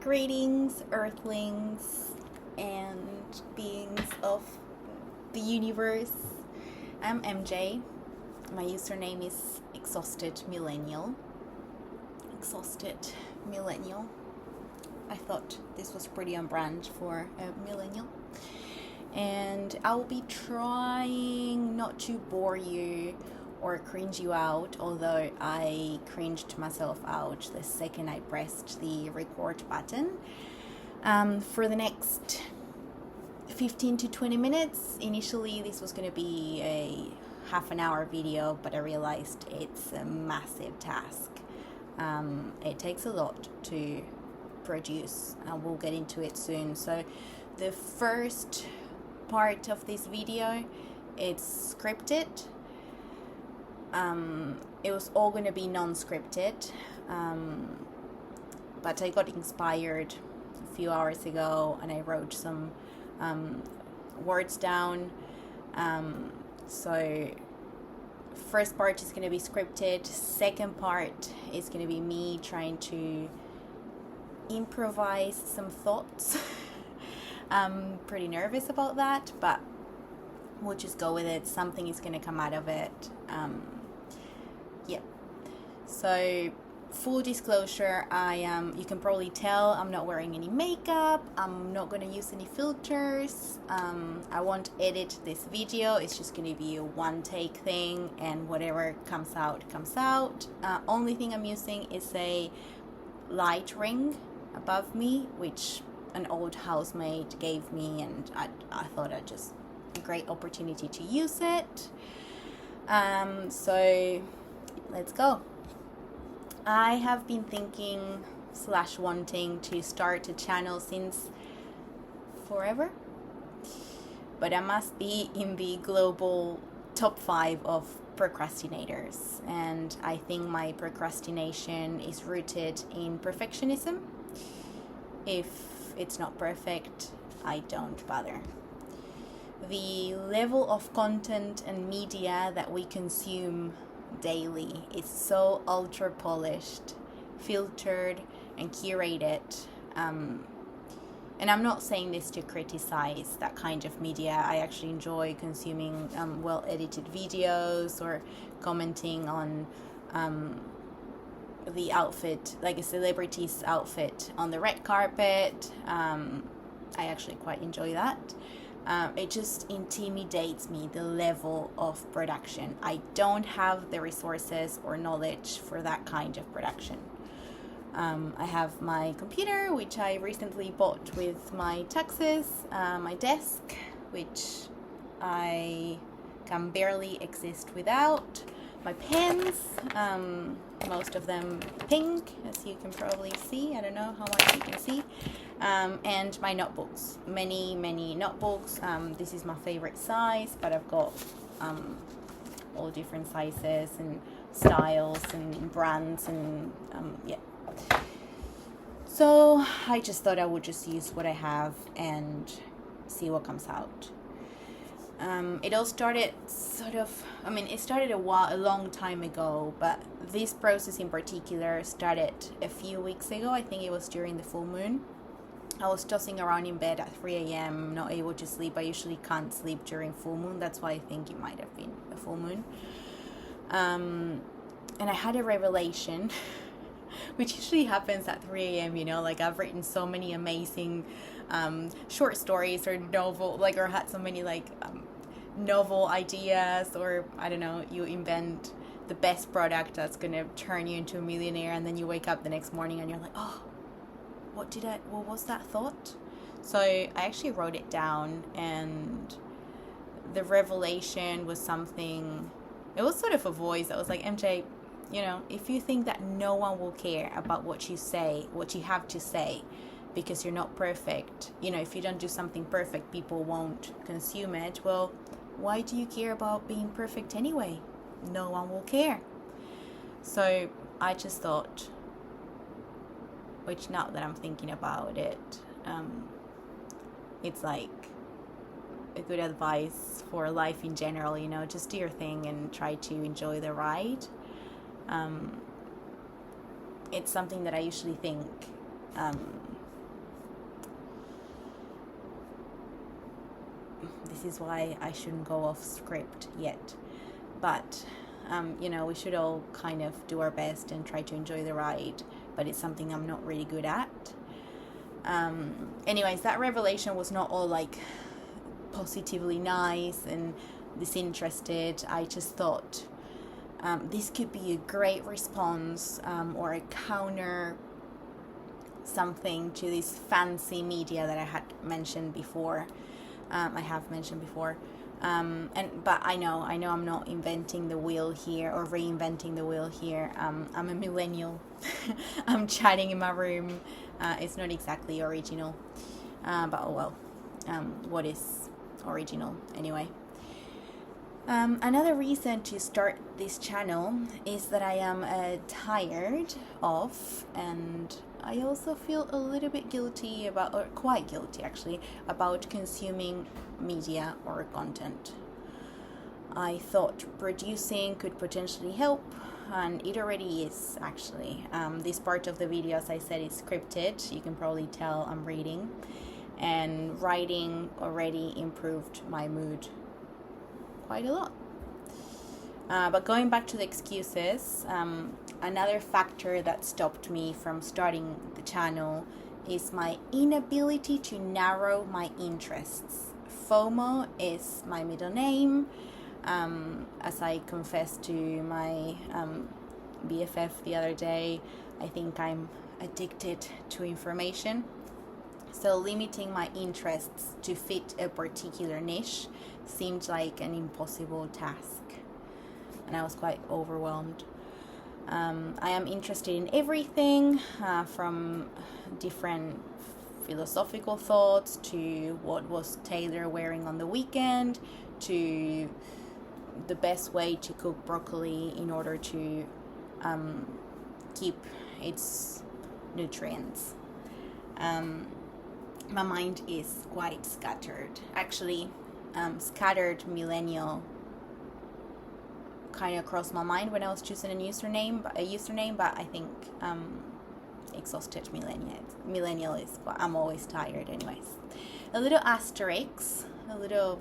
Greetings, Earthlings and beings of the universe. I'm MJ. My username is Exhausted Millennial. I thought this was pretty on brand for a millennial. And I'll be trying not to bore you or cringe you out, although I cringed myself out the second I pressed the record button. For the next 15 to 20 minutes, initially this was going to be a half an hour video, but I realized it's a massive task. It takes a lot to produce, and we'll get into it soon. So the first part of this video, it's scripted. It was all going to be non-scripted, but I got inspired a few hours ago and I wrote some words down. So first part is going to be scripted. Second part is going to be me trying to improvise some thoughts. I'm pretty nervous about that, but we'll just go with it. Something is going to come out of it. So full disclosure, you can probably tell I'm not wearing any makeup. I'm not going to use any filters. I won't edit this video. It's just going to be a one take thing, and whatever comes out comes out. Only thing I'm using is a light ring above me, which an old housemate gave me, and I thought I'd just a great opportunity to use it. So let's go. I have been thinking / wanting to start a channel since forever, but I must be in the global top 5 of procrastinators, and I think my procrastination is rooted in perfectionism. If it's not perfect, I don't bother. The level of content and media that we consume daily is so ultra polished, filtered and curated, and I'm not saying this to criticize that kind of media. I actually enjoy consuming well edited videos or commenting on the outfit, like a celebrity's outfit on the red carpet. I actually quite enjoy that. It just intimidates me, the level of production. I don't have the resources or knowledge for that kind of production. I have my computer, which I recently bought with my taxes, my desk, which I can barely exist without, my pens, most of them pink, as you can probably see. I don't know how much you can see. And my notebooks, many notebooks. This is my favorite size, but I've got all different sizes and styles and brands, and so I just thought I would just use what I have and see what comes out. It all started it started a long time ago, but this process in particular started a few weeks ago. I think it was during the full moon. I was tossing around in bed at 3 a.m, not able to sleep. I usually can't sleep during full moon. That's why I think it might have been a full moon. And I had a revelation, which usually happens at 3 a.m, like I've written so many amazing short stories or or had so many novel ideas, or I don't know, you invent the best product that's going to turn you into a millionaire, and then you wake up the next morning and you're like, oh, what was that thought? So I actually wrote it down, and the revelation was something, it was sort of a voice that was like, MJ, if you think that no one will care about what you say, what you have to say, because you're not perfect, if you don't do something perfect, people won't consume it. Well, why do you care about being perfect anyway? No one will care. So I just thought, which now that I'm thinking about it, it's like a good advice for life in general, just do your thing and try to enjoy the ride. It's something that I usually think this is why I shouldn't go off script yet. But, we should all kind of do our best and try to enjoy the ride. But it's something I'm not really good at. Anyways, that revelation was not all like positively nice and disinterested. I just thought this could be a great response or a counter something to this fancy media that I have mentioned before. But I know I'm not inventing the wheel here or reinventing the wheel here. I'm a millennial. I'm chatting in my room. It's not exactly original, but oh well. What is original anyway? Another reason to start this channel is that I am tired of, and I also feel a little bit guilty about, or quite guilty actually, about consuming media or content. I thought producing could potentially help, and it already is actually. This part of the video, as I said, is scripted. You can probably tell I'm reading, and writing already improved my mood quite a lot. But going back to the excuses, another factor that stopped me from starting the channel is my inability to narrow my interests. FOMO is my middle name. As I confessed to my BFF the other day, I think I'm addicted to information. So limiting my interests to fit a particular niche seemed like an impossible task, and I was quite overwhelmed. I am interested in everything from different philosophical thoughts to what was Taylor wearing on the weekend to the best way to cook broccoli in order to keep its nutrients. My mind is quite scattered. Actually, scattered millennial kind of crossed my mind when I was choosing a username, but I think exhausted millennial is what I'm always tired anyways. A little asterisk, a little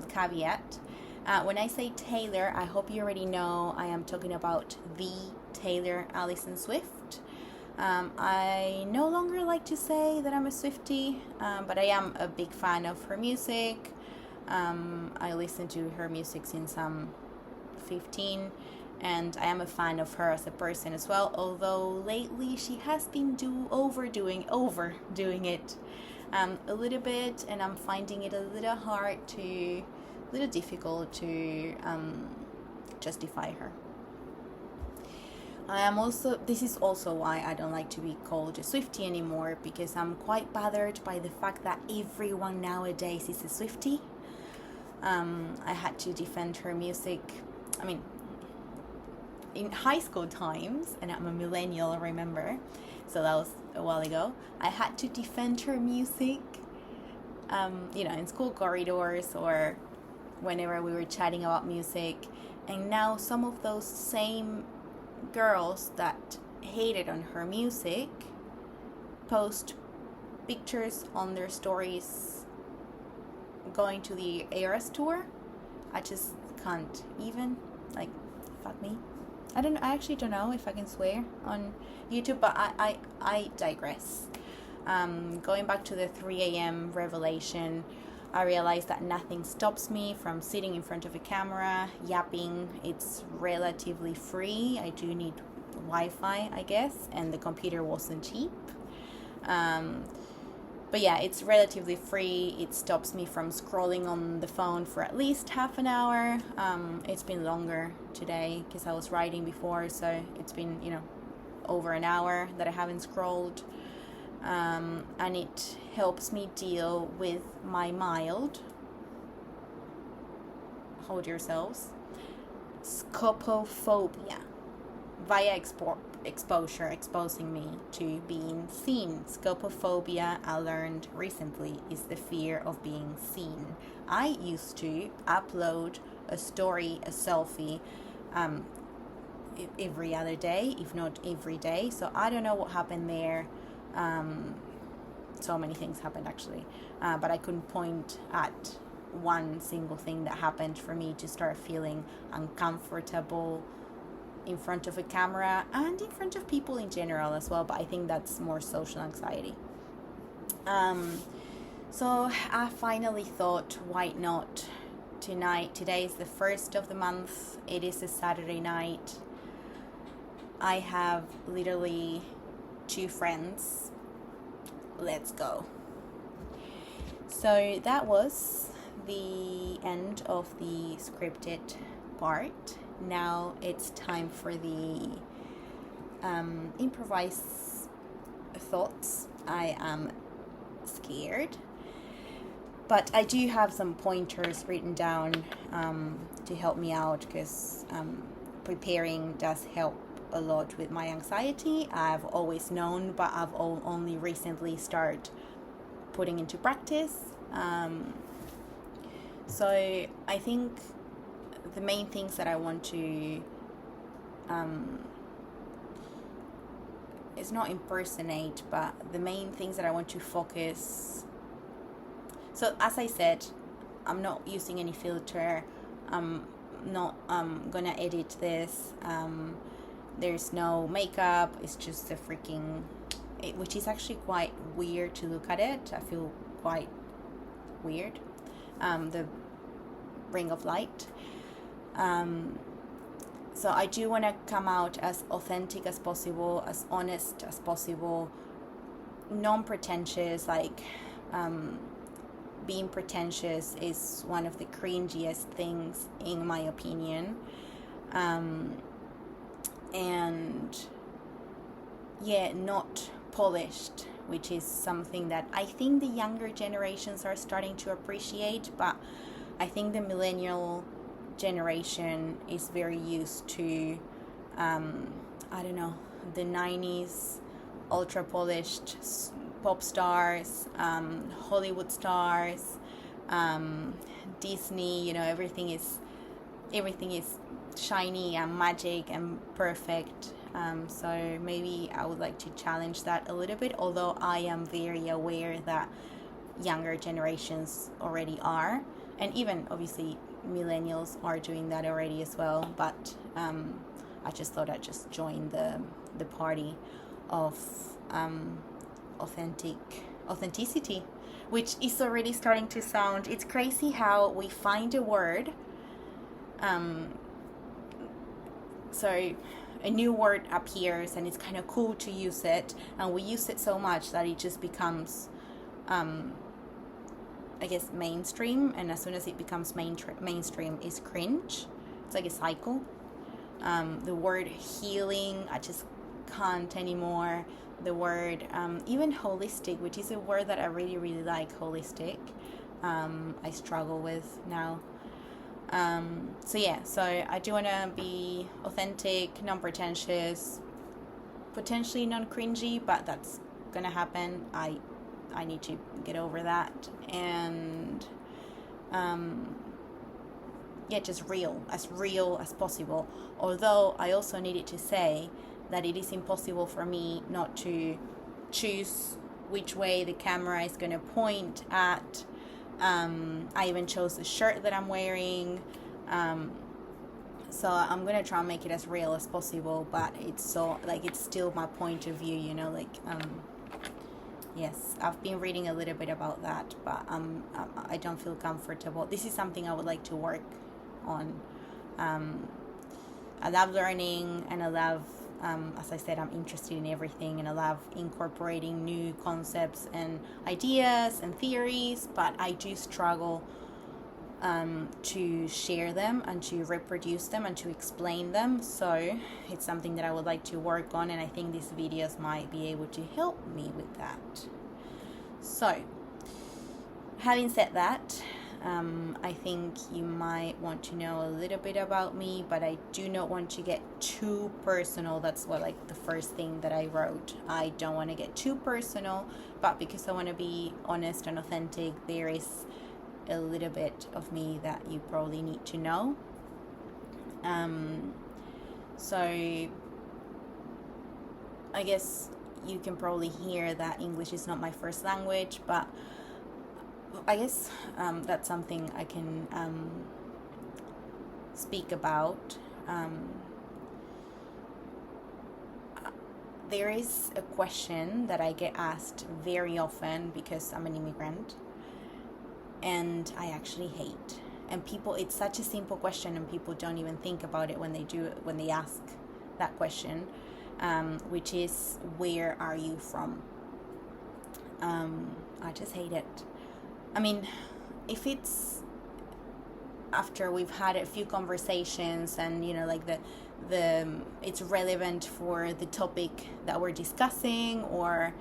caveat. When I say Taylor, I hope you already know I am talking about the Taylor Allison Swift. I no longer like to say that I'm a Swiftie, but I am a big fan of her music. I listen to her music since I'm 15, and I am a fan of her as a person as well, although lately she has been overdoing it a little bit, and I'm finding it a little difficult to justify her. This is also why I don't like to be called a Swiftie anymore, because I'm quite bothered by the fact that everyone nowadays is a Swiftie. I had to defend her music. I mean, in high school times, and I'm a millennial, I remember, so that was a while ago, I had to defend her music, in school corridors or whenever we were chatting about music. And now some of those same girls that hated on her music post pictures on their stories going to the Eras tour. I just can't even, fuck me. I actually don't know if I can swear on YouTube, but I digress. Going back to the 3 a.m. revelation, I realized that nothing stops me from sitting in front of a camera, yapping. It's relatively free. I do need Wi-Fi, I guess, and the computer wasn't cheap. But yeah, it's relatively free. It stops me from scrolling on the phone for at least half an hour. It's been longer today because I was writing before, so it's been, over an hour that I haven't scrolled. And it helps me deal with my mild, hold yourselves, Scopophobia via exposure, exposing me to being seen. Scopophobia, I learned recently, is the fear of being seen. I used to upload a story, a selfie, every other day, if not every day. So I don't know what happened there. So many things happened actually, but I couldn't point at one single thing that happened for me to start feeling uncomfortable in front of a camera and in front of people in general as well, but I think that's more social anxiety. So I finally thought, why not tonight? Today is the 1st of the month. It is a Saturday night. I have literally 2 friends. Let's go. So that was the end of the scripted part. Now it's time for the improvised thoughts. I am scared, but I do have some pointers written down to help me out, because preparing does help a lot with my anxiety. I've always known, but I've only recently started putting into practice. So I think the main things that I want to it's not impersonate, but the main things that I want to focus. So as I said, I'm not using any filter. I'm not gonna edit this. There's no makeup. It's just a freaking, which is actually quite weird to look at it. I feel quite weird. The ring of light. So I do want to come out as authentic as possible, as honest as possible, non-pretentious. Like being pretentious is one of the cringiest things in my opinion. And yeah, not polished, which is something that I think the younger generations are starting to appreciate, but I think the millennial generation is very used to I don't know, the 90s ultra polished pop stars, Hollywood stars, Disney, you know, everything is shiny and magic and perfect. So maybe I would like to challenge that a little bit, although I am very aware that younger generations already are, and even obviously millennials are doing that already as well, but I just thought I'd just join the party of authenticity, which is already starting to sound, it's crazy how we find a word, so a new word appears and it's kind of cool to use it, and we use it so much that it just becomes I guess mainstream, and as soon as it becomes mainstream is cringe. It's like a cycle. The word healing, I just can't anymore. The word even holistic, which is a word that I really, really like, holistic, I struggle with now. So I do want to be authentic, non-pretentious, potentially non-cringy, but that's gonna happen. I need to get over that, and just real as possible. Although I also needed to say that it is impossible for me not to choose which way the camera is going to point at. I even chose the shirt that I'm wearing, so I'm going to try and make it as real as possible, but it's still my point of view, you know, yes, I've been reading a little bit about that, but I don't feel comfortable. This is something I would like to work on. I love learning, and I love, as I said, I'm interested in everything, and I love incorporating new concepts and ideas and theories, but I do struggle to share them and to reproduce them and to explain them. So it's something that I would like to work on, and I think these videos might be able to help me with that. So having said that, I think you might want to know a little bit about me, but I do not want to get too personal. That's the first thing that I wrote. I don't want to get too personal, but because I want to be honest and authentic, there is a little bit of me that you probably need to know. So I guess you can probably hear that English is not my first language, but I guess that's something I can speak about. There is a question that I get asked very often because I'm an immigrant, and I actually hate. And people, it's such a simple question, and people don't even think about it when they ask that question, which is, where are you from? I just hate it. I mean, if it's after we've had a few conversations and, you know, like the it's relevant for the topic that we're discussing, or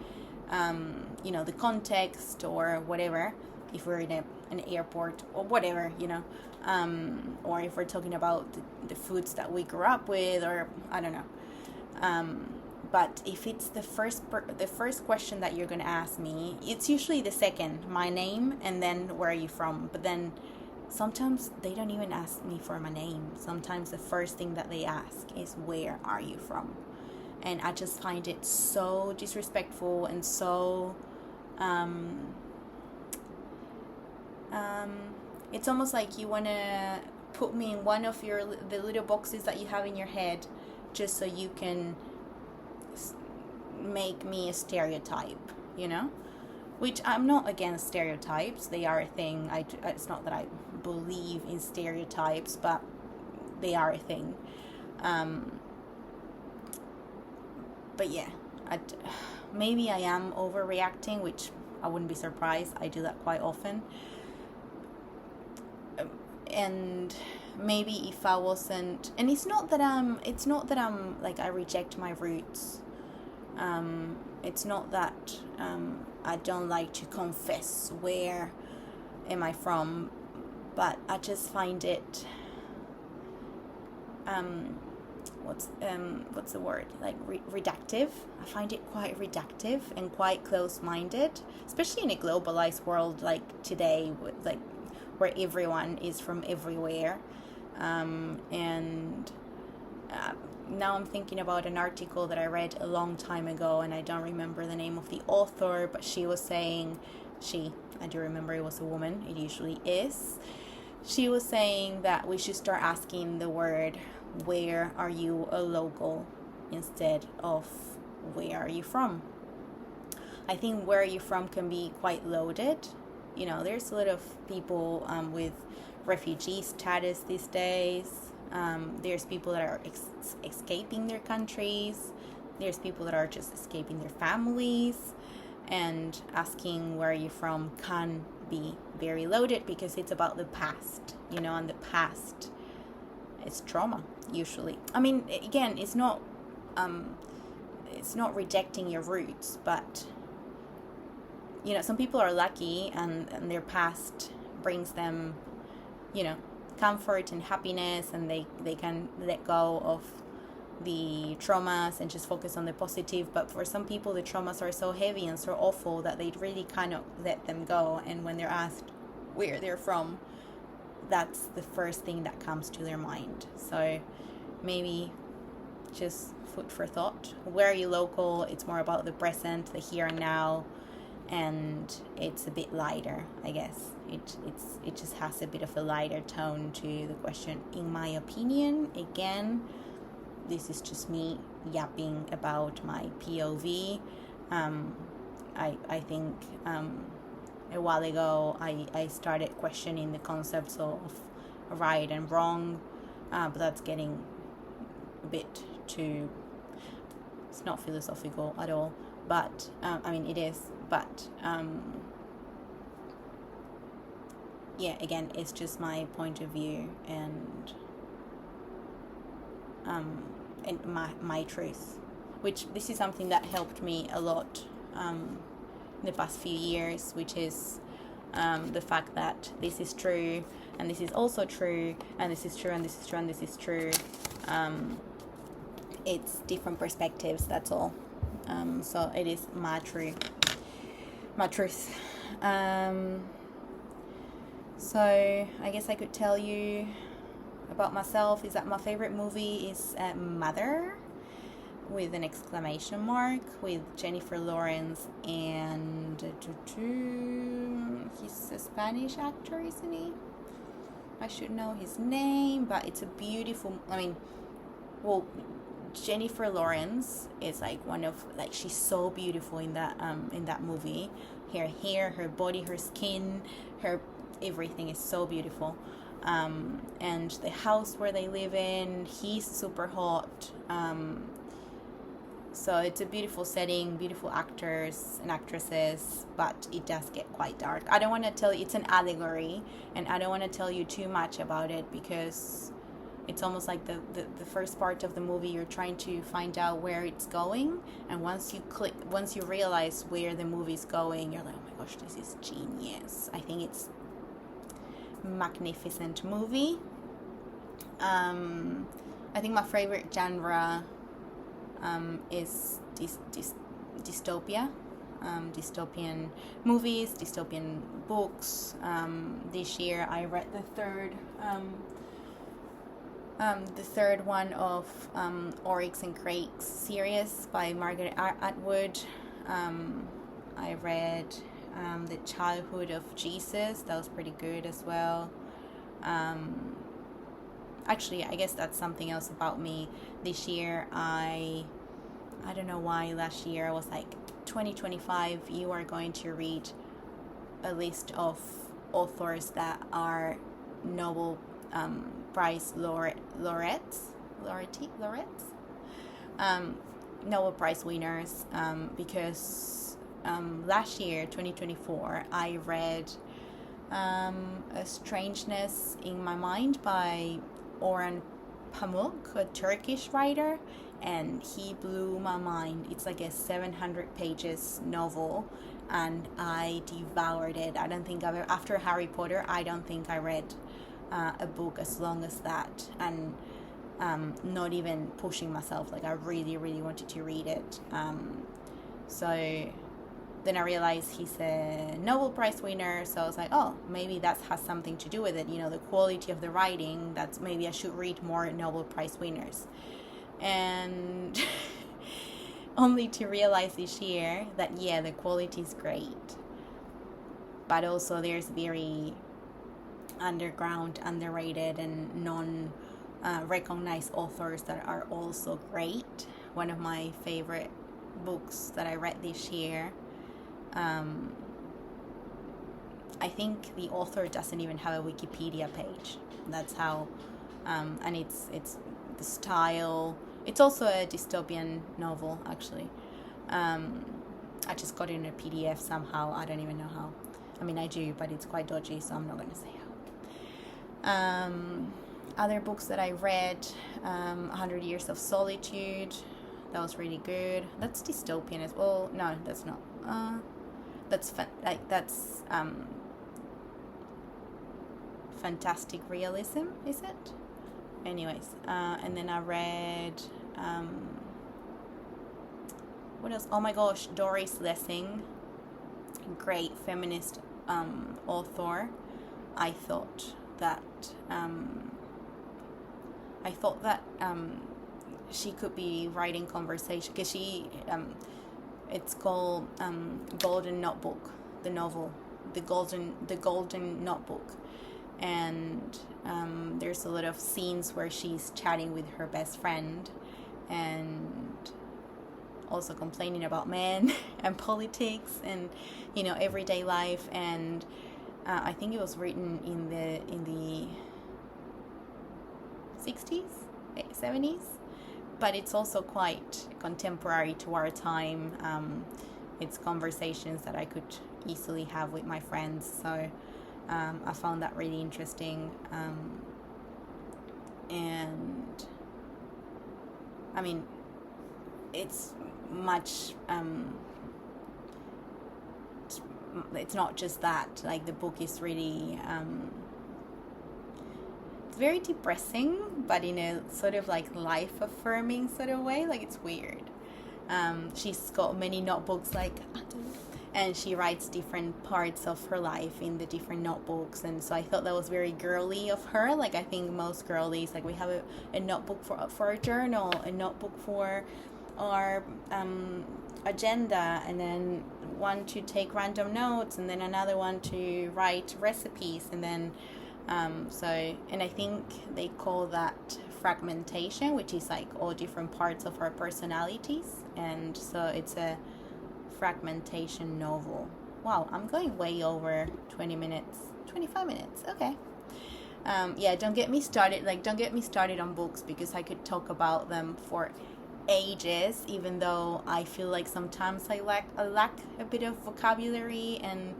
you know, the context or whatever, if we're in an airport or whatever, you know, or if we're talking about the foods that we grew up with, or I don't know. But if it's the first question that you're going to ask me, it's usually the second, my name, and then where are you from. But then sometimes they don't even ask me for my name. Sometimes the first thing that they ask is, where are you from? And I just find it so disrespectful and so it's almost like you want to put me in one of the little boxes that you have in your head, just so you can make me a stereotype, you know? Which I'm not against stereotypes. They are a thing. It's not that I believe in stereotypes, but they are a thing. But yeah, maybe I am overreacting, which I wouldn't be surprised. I do that quite often. And maybe if I wasn't, and it's not that I'm like, I reject my roots. It's not that I don't like to confess where am I from, but I just find it what's the word, like reductive. I find it quite reductive and quite close-minded, especially in a globalized world like today, with like where everyone is from everywhere. And now I'm thinking about an article that I read a long time ago, and I don't remember the name of the author, but she was saying, I do remember it was a woman, it usually is. She was saying that we should start asking the word, where are you a local, instead of where are you from. I think where are you from can be quite loaded. You know, there's a lot of people with refugee status these days. There's people that are escaping their countries. There's people that are just escaping their families. And asking where are you from can be very loaded, because it's about the past, you know, and the past is trauma, usually. I mean, again, it's not rejecting your roots, but, you know, some people are lucky and their past brings them, you know, comfort and happiness, and they can let go of the traumas and just focus on the positive. But for some people, the traumas are so heavy and so awful that they really cannot let them go, and when they're asked where they're from, that's the first thing that comes to their mind. So maybe just food for thought. Where are you local? It's more about the present, the here and now, and it's a bit lighter, I guess. It just has a bit of a lighter tone to the question, in my opinion. Again, this is just me yapping about my POV. I think a while ago I started questioning the concepts of right and wrong, but that's getting a bit too, it's not philosophical at all, but I mean it is, but yeah, again, it's just my point of view, and my truth, which this is something that helped me a lot in the past few years, which is the fact that this is true, and this is also true, and this is true, and this is true, and this is true. It's different perspectives, that's all. So it is my truth. So I guess I could tell you about myself is that my favorite movie is Mother, with an exclamation mark, with Jennifer Lawrence and He's a Spanish actor, isn't he? I should know his name, but it's a beautiful. I mean, well, Jennifer Lawrence is like one of like she's so beautiful in that movie. Her hair, her body, her skin, her everything is so beautiful. And the house where they live in, he's super hot. So it's a beautiful setting, beautiful actors and actresses, but it does get quite dark. I don't want to tell you, it's an allegory, and I don't want to tell you too much about it because it's almost like the first part of the movie, you're trying to find out where it's going, and once you realize where the movie's going, you're like, oh my gosh, this is genius. I think it's magnificent movie. I think my favorite genre is dystopia, dystopian movies, dystopian books. This year I read the third one of Oryx and Crake's series by Margaret Atwood. I read The Childhood of Jesus. That was pretty good as well. Actually, I guess that's something else about me. This year, I don't know why last year I was like, 2025, you are going to read a list of authors that are Nobel Prize laureates, Nobel Prize winners, because last year, 2024, I read A Strangeness in My Mind by Orhan Pamuk, a Turkish writer, and he blew my mind. It's like a 700 pages novel, and I devoured it. I don't think after Harry Potter, I don't think I read a book as long as that, and not even pushing myself. Like, I really, really wanted to read it. So then I realized he's a Nobel Prize winner, so I was like, oh, maybe that has something to do with it, the quality of the writing. That's maybe I should read more Nobel Prize winners. And only to realize this year that, yeah, the quality is great, but also there's very underground, underrated, and non-recognized authors that are also great. One of my favorite books that I read this year, I think the author doesn't even have a Wikipedia page. That's how, and it's the style. It's also a dystopian novel, actually. I just got it in a PDF somehow. I don't even know how. I mean, I do, but it's quite dodgy, so I'm not going to say how. Other books that I read, 100 Years of Solitude. That was really good. That's dystopian as well. No, that's not. That's fantastic realism, is it? Anyways, and then I read what else? Oh my gosh, Doris Lessing, great feminist author. I thought that she could be writing conversation, because she it's called Golden Notebook, the novel, the Golden Notebook, and there's a lot of scenes where she's chatting with her best friend and also complaining about men and politics and everyday life. And I think it was written in the 60s, 70s, but it's also quite contemporary to our time. It's conversations that I could easily have with my friends, so I found that really interesting. And I mean, it's much it's not just that. Like, the book is really it's very depressing, but in a sort of like life affirming sort of way. Like, it's weird. She's got many notebooks, like, and she writes different parts of her life in the different notebooks, and so I thought that was very girly of her. Like, I think most girlies, like, we have a notebook for our journal, a notebook for our agenda, and then one to take random notes, and then another one to write recipes, and then and I think they call that fragmentation, which is like all different parts of our personalities, and so it's a fragmentation novel. Wow, I'm going way over 20 minutes, 25 minutes. Okay. Yeah, don't get me started. Don't get me started on books, because I could talk about them for ages, even though I feel like sometimes I lack a bit of vocabulary and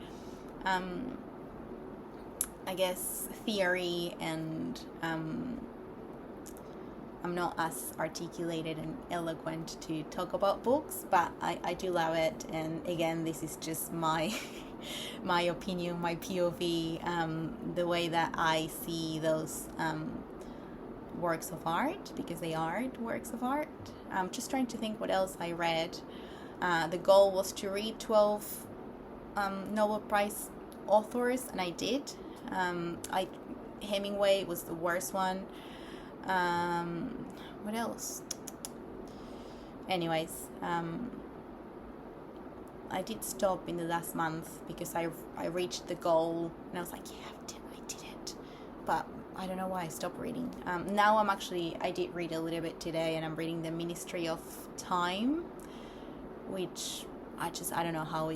I guess theory, and I'm not as articulated and eloquent to talk about books, but I do love it. And again, this is just my my opinion, my POV, the way that I see those works of art, because they are works of art. I'm just trying to think what else I read. The goal was to read 12 Nobel Prize authors, and I did. Hemingway was the worst one. What else? Anyways, I did stop in the last month because I reached the goal, and I was like, yeah, I did it. But I don't know why I stopped reading. Now I did read a little bit today, and I'm reading The Ministry of Time, which I don't know how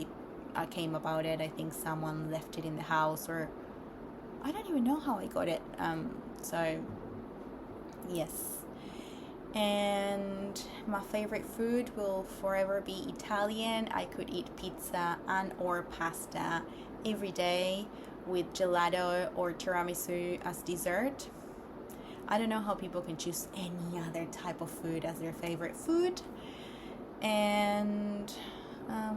I came about it. I think someone left it in the house, or I don't even know how I got it. So yes. And my favorite food will forever be Italian. I could eat pizza and or pasta every day with gelato or tiramisu as dessert. I don't know how people can choose any other type of food as their favorite food. And I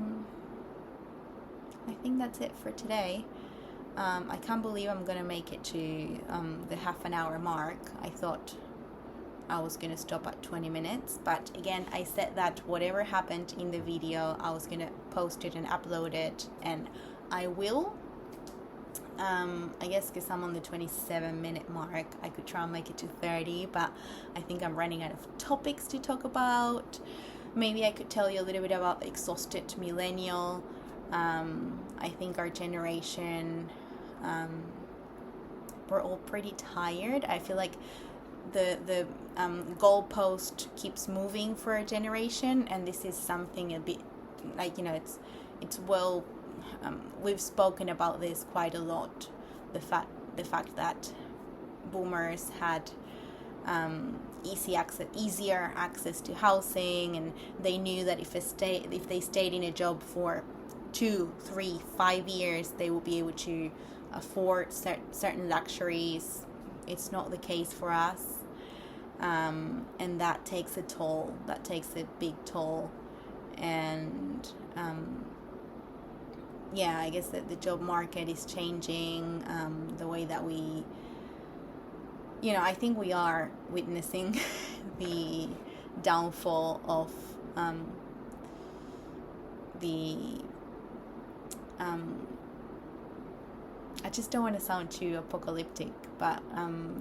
think that's it for today. I can't believe I'm gonna make it to the half an hour mark. I thought I was gonna stop at 20 minutes, but again, I said that whatever happened in the video, I was gonna post it and upload it, and I will. I guess because I'm on the 27-minute mark, I could try and make it to 30, but I think I'm running out of topics to talk about. Maybe I could tell you a little bit about the exhausted millennial. I think our generation, we're all pretty tired. I feel like the goalpost keeps moving for a generation, and this is something a bit like, it's well, we've spoken about this quite a lot, the fact that boomers had easier access to housing, and they knew that if they stayed in a job for 2, 3, 5 years, they will be able to afford certain luxuries. It's not the case for us, and that takes a toll. That takes a big toll, and I guess that the job market is changing. The way that we, I think we are witnessing the downfall of I just don't want to sound too apocalyptic, but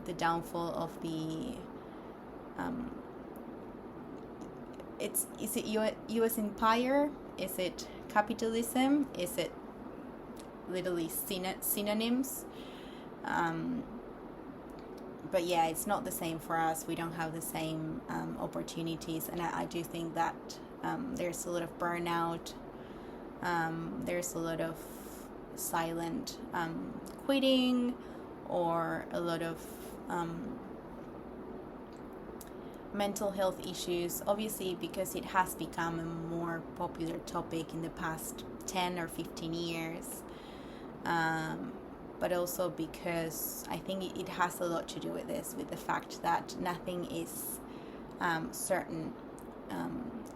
the downfall of the is it U.S. empire? Is it capitalism? Is it literally synonyms? But yeah, it's not the same for us. We don't have the same opportunities, and I do think that there's a lot of burnout. There's a lot of silent quitting, or a lot of mental health issues, obviously because it has become a more popular topic in the past 10 or 15 years, but also because I think it has a lot to do with this, with the fact that nothing is certain,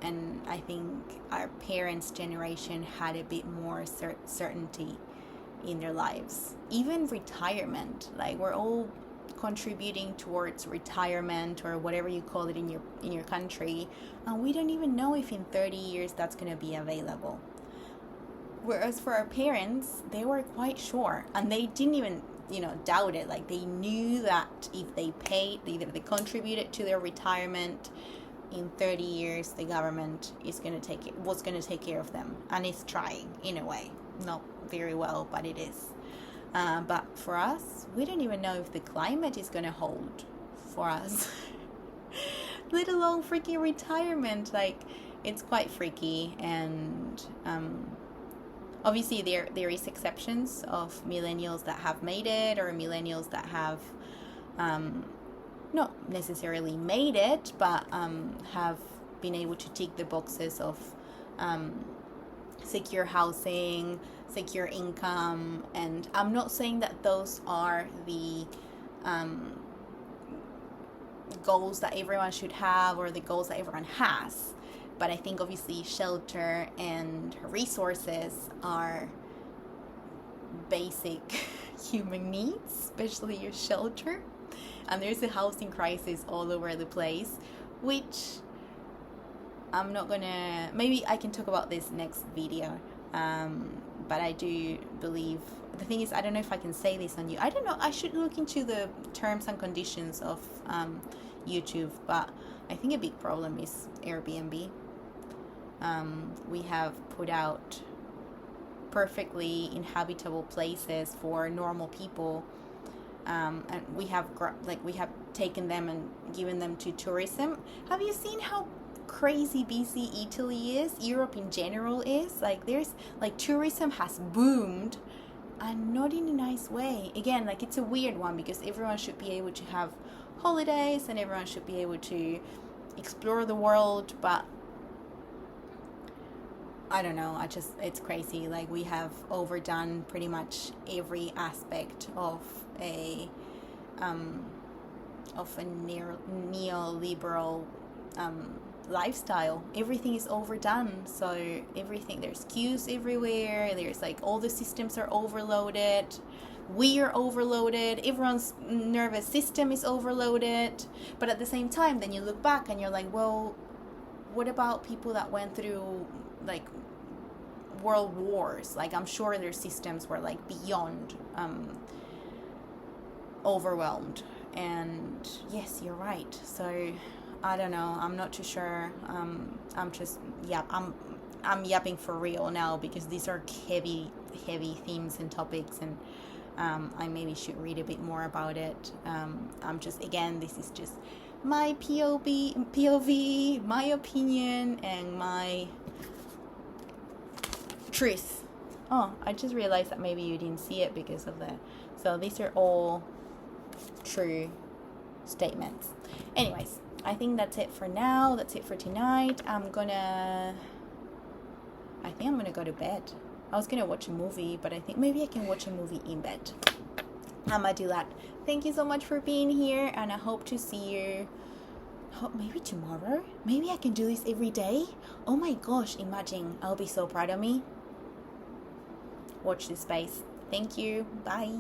and I think our parents' generation had a bit more certainty in their lives. Even retirement, like we're all contributing towards retirement, or whatever you call it in your country, and we don't even know if in 30 years that's going to be available. Whereas for our parents, they were quite sure, and they didn't even doubt it. Like, they knew that if they paid, either they contributed to their retirement, in 30 years the government was going to take care of them, and it's trying in a way, not very well, but it is. But for us, we don't even know if the climate is going to hold for us, let alone freaking retirement. Like, it's quite freaky. And obviously there is exceptions of millennials that have made it, or millennials that have not necessarily made it, but have been able to tick the boxes of secure housing, secure income. And I'm not saying that those are the goals that everyone should have, or the goals that everyone has, but I think obviously shelter and resources are basic human needs, especially your shelter. And there's a housing crisis all over the place, which I'm not gonna, maybe I can talk about this next video, but I do believe, the thing is, I don't know if I can say this on you, I don't know, I should look into the terms and conditions of YouTube, but I think a big problem is Airbnb. We have put out perfectly inhabitable places for normal people, and we have taken them and given them to tourism. Have you seen how crazy busy Italy is? Europe in general is. Like, there's like, tourism has boomed, and not in a nice way. Again, like, it's a weird one, because everyone should be able to have holidays and everyone should be able to explore the world, but I don't know, it's crazy. Like, we have overdone pretty much every aspect of a neoliberal lifestyle. Everything is overdone. So everything, there's queues everywhere, there's like, all the systems are overloaded, we are overloaded, everyone's nervous system is overloaded. But at the same time, then you look back and you're like, well, what about people that went through like world wars? Like, I'm sure their systems were like beyond overwhelmed. And yes, you're right. So I don't know, I'm not too sure. I'm yapping for real now, because these are heavy themes and topics, and I maybe should read a bit more about it. I'm just, again, this is just my POV, my opinion, and my truth. Oh, I just realized that maybe you didn't see it because of that. So these are all true statements. Anyways, I think that's it for now. That's it for tonight. I think I'm gonna go to bed. I was gonna watch a movie, but I think maybe I can watch a movie in bed. I'm gonna do that. Thank you so much for being here, and I hope to see you maybe tomorrow. Maybe I can do this every day. Oh my gosh, imagine. I'll be so proud of me. Watch this space. Thank you. Bye.